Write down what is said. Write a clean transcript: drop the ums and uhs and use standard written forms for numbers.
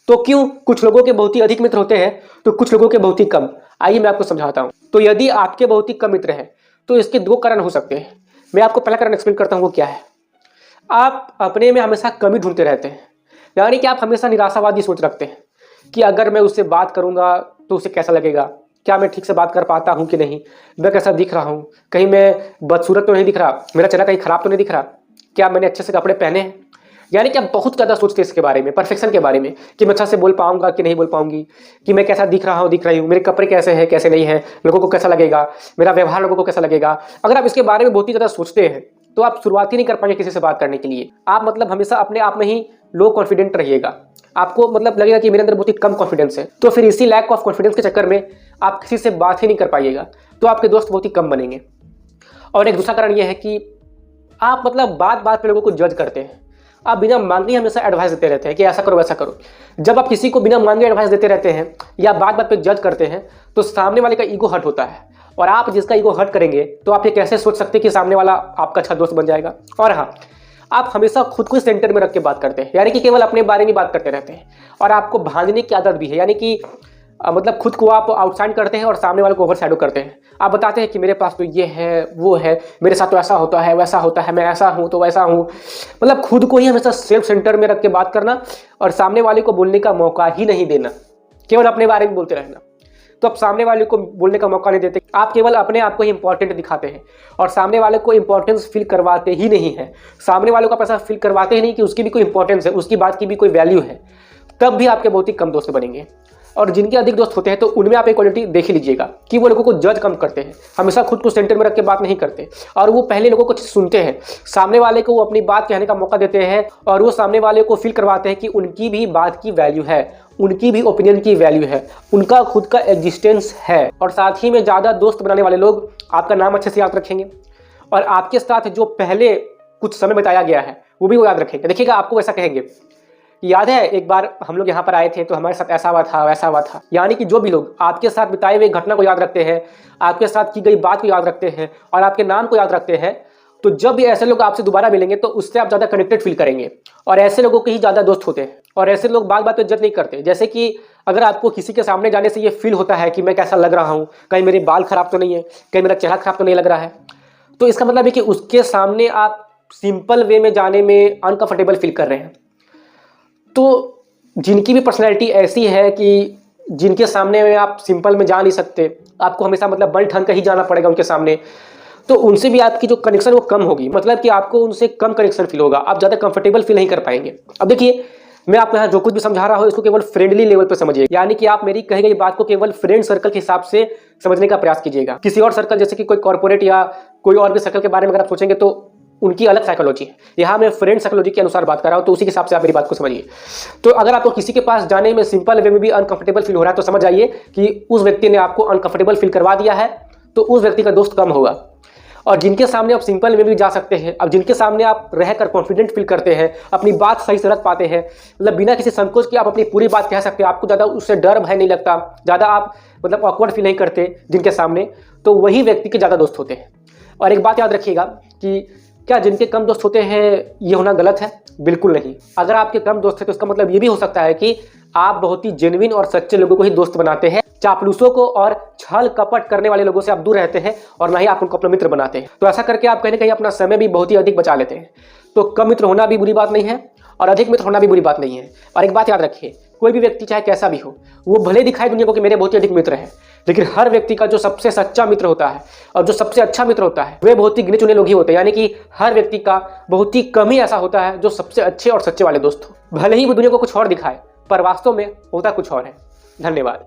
तो क्यों कुछ लोगों के बहुत ही अधिक मित्र होते हैं तो कुछ लोगों के बहुत ही कम? आइए मैं आपको समझाता हूँ। तो यदि आपके बहुत ही कम मित्र हैं तो इसके दो कारण हो सकते हैं। मैं आपको पहला कारण एक्सप्लेन करता हूँ वो क्या है। आप अपने में हमेशा कमी ढूंढते रहते हैं, यानी कि आप हमेशा निराशावादी सोच रखते हैं कि अगर मैं उससे बात करूंगा तो उसे कैसा लगेगा, क्या मैं ठीक से बात कर पाता हूं कि नहीं, मैं कैसा दिख रहा हूं, कहीं मैं बदसूरत तो नहीं दिख रहा, मेरा चेहरा कहीं खराब तो नहीं दिख रहा, क्या मैंने अच्छे से कपड़े पहने हैं। यानी कि आप बहुत ज़्यादा सोचते हैं इसके बारे में, परफेक्शन के बारे में, कि मैं अच्छा से बोल पाऊंगा कि नहीं बोल पाऊंगी, कि मैं कैसा दिख रहा हूँ दिख रही हूँ, मेरे कपड़े कैसे हैं कैसे नहीं है, लोगों को कैसा लगेगा, मेरा व्यवहार लोगों को कैसा लगेगा। अगर आप इसके बारे में बहुत ही ज़्यादा सोचते हैं तो आप शुरुआत ही नहीं कर पाएंगे किसी से बात करने के लिए। आप मतलब हमेशा अपने आप में ही लो कॉन्फिडेंट रहिएगा, आपको मतलब लगेगा कि मेरे अंदर बहुत ही कम कॉन्फिडेंस है। तो फिर इसी लैक ऑफ कॉन्फिडेंस के चक्कर में आप किसी से बात ही नहीं कर पाइएगा, तो आपके दोस्त बहुत ही कम बनेंगे। और एक दूसरा कारण यह है कि आप मतलब बात बात पे लोगों को जज करते हैं। आप बिना मांगे हमेशा एडवाइस देते रहते हैं कि ऐसा करो वैसा करो। जब आप किसी को बिना मांगे एडवाइस देते रहते हैं या बात बात पे जज करते हैं तो सामने वाले का ईगो हर्ट होता है, और आप जिसका ईगो हर्ट करेंगे तो आप ये कैसे सोच सकते हैं कि सामने वाला आपका अच्छा दोस्त बन जाएगा। और हाँ, आप हमेशा खुद को सेंटर में रख के बात करते हैं, यानी कि केवल अपने बारे में बात करते रहते हैं। और आपको भांजने की आदत भी है, यानी कि मतलब खुद को आप आउटशाइन करते हैं और सामने वाले को ओवर शैडो करते हैं। आप बताते हैं कि मेरे पास तो ये है वो है, मेरे साथ तो ऐसा होता है वैसा होता है, मैं ऐसा हूँ तो वैसा हूँ। मतलब खुद को ही हमेशा सेल्फ सेंटर में रख के बात करना और सामने वाले को बोलने का मौका ही नहीं देना, केवल अपने बारे में बोलते रहना। तो आप सामने वाले को बोलने का मौका नहीं देते, आप केवल अपने आप को ही इंपॉर्टेंट दिखाते हैं और सामने वाले को इंपॉर्टेंस फील करवाते ही नहीं है। सामने वालों को आप ऐसा फील करवाते ही नहीं कि उसकी भी कोई इंपॉर्टेंस है, उसकी बात की भी कोई वैल्यू है। तब भी आपके बहुत ही कम दोस्त बनेंगे। और जिनके अधिक दोस्त होते हैं तो उनमें आप एक क्वालिटी देख ही लीजिएगा कि वो लोगों को जज कम करते हैं, हमेशा खुद को सेंटर में रख के बात नहीं करते, और वो पहले लोगों को सुनते हैं, सामने वाले को वो अपनी बात कहने का मौका देते हैं और वो सामने वाले को फील करवाते हैं कि उनकी भी बात की वैल्यू है, उनकी भी ओपिनियन की वैल्यू है, उनका खुद का एग्जिस्टेंस है। और साथ ही में ज़्यादा दोस्त बनाने वाले लोग आपका नाम अच्छे से याद रखेंगे और आपके साथ जो पहले कुछ समय बिताया गया है वो भी वो याद रखेंगे। देखिएगा, आपको वैसा कहेंगे, याद है एक बार हम लोग यहाँ पर आए थे तो हमारे साथ ऐसा हुआ था वैसा हुआ था। यानी कि जो भी लोग आपके साथ बिताए हुए घटना को याद रखते हैं, आपके साथ की गई बात को याद रखते हैं और आपके नाम को याद रखते हैं, तो जब भी ऐसे लोग आपसे दोबारा मिलेंगे तो उससे आप ज़्यादा कनेक्टेड फील करेंगे। और ऐसे लोगों के ही ज़्यादा दोस्त होते हैं और ऐसे लोग बात बात पे जज नहीं करते। जैसे कि अगर आपको किसी के सामने जाने से ये फील होता है कि मैं कैसा लग रहा हूँ, कहीं मेरे बाल खराब तो नहीं है, कहीं मेरा चेहरा खराब तो नहीं लग रहा है, तो इसका मतलब है कि उसके सामने आप सिंपल वे में जाने में अनकंफर्टेबल फील कर रहे हैं। तो जिनकी भी पर्सनैलिटी ऐसी है कि जिनके सामने में आप सिंपल में जा नहीं सकते, आपको हमेशा मतलब बन ठन कर ही जाना पड़ेगा उनके सामने, तो उनसे भी आपकी जो कनेक्शन वो कम होगी, मतलब कि आपको उनसे कम कनेक्शन फील होगा, आप ज़्यादा कंफर्टेबल फील नहीं कर पाएंगे। अब देखिए, मैं आपको यहाँ जो कुछ भी समझा रहा हूँ इसको केवल फ्रेंडली लेवल पर समझिए, यानी कि आप मेरी कही गई बात को केवल फ्रेंड सर्कल के हिसाब से समझने का प्रयास कीजिएगा। किसी और सर्कल जैसे कि कोई कॉर्पोरेट या कोई और भी सर्कल के बारे में अगर आप सोचेंगे तो उनकी अलग साइकोलॉजी है। यहाँ मैं फ्रेंड साइकोलॉजी के अनुसार बात कर रहा हूँ, तो उसी के हिसाब से आप मेरी बात को समझिए। तो अगर आपको किसी के पास जाने में सिंपल वे में भी अनकंफर्टेबल फील हो रहा है तो समझ जाइए कि उस व्यक्ति ने आपको अनकंफर्टेबल फील करवा दिया है, तो उस व्यक्ति का दोस्त कम होगा। और जिनके सामने आप सिंपल में भी जा सकते हैं, अब जिनके सामने आप रहकर कॉन्फिडेंट फील करते हैं, अपनी बात सही से रख पाते हैं, मतलब बिना किसी संकोच के आप अपनी पूरी बात कह सकते हैं, आपको ज़्यादा उससे डर भय नहीं लगता, ज़्यादा आप मतलब ऑकवर्ड फील नहीं करते जिनके सामने, तो वही व्यक्ति के ज़्यादा दोस्त होते हैं। और एक बात याद रखिएगा कि क्या जिनके कम दोस्त होते हैं ये होना गलत है? बिल्कुल नहीं। अगर आपके कम दोस्त हैं तो इसका मतलब ये भी हो सकता है कि आप बहुत ही जेन्युइन और सच्चे लोगों को ही दोस्त बनाते हैं, चापलूसों को और छल कपट करने वाले लोगों से आप दूर रहते हैं और ना ही आप उनको अपना मित्र बनाते हैं। तो ऐसा करके आप कहीं ना कहीं अपना समय भी बहुत ही अधिक बचा लेते हैं। तो कम मित्र होना भी बुरी बात नहीं है और अधिक मित्र होना भी बुरी बात नहीं है। और एक बात याद रखिए, कोई भी व्यक्ति चाहे कैसा भी हो, वो भले दिखाए दुनिया को कि मेरे बहुत ही अधिक मित्र हैं, लेकिन हर व्यक्ति का जो सबसे सच्चा मित्र होता है और जो सबसे अच्छा मित्र होता है वे बहुत ही गिने चुने लोग ही होते हैं। यानी कि हर व्यक्ति का बहुत ही कम ही ऐसा होता है जो सबसे अच्छे और सच्चे वाले दोस्त हो। भले ही वो दुनिया को कुछ और दिखाए पर वास्तव में होता कुछ और है। धन्यवाद।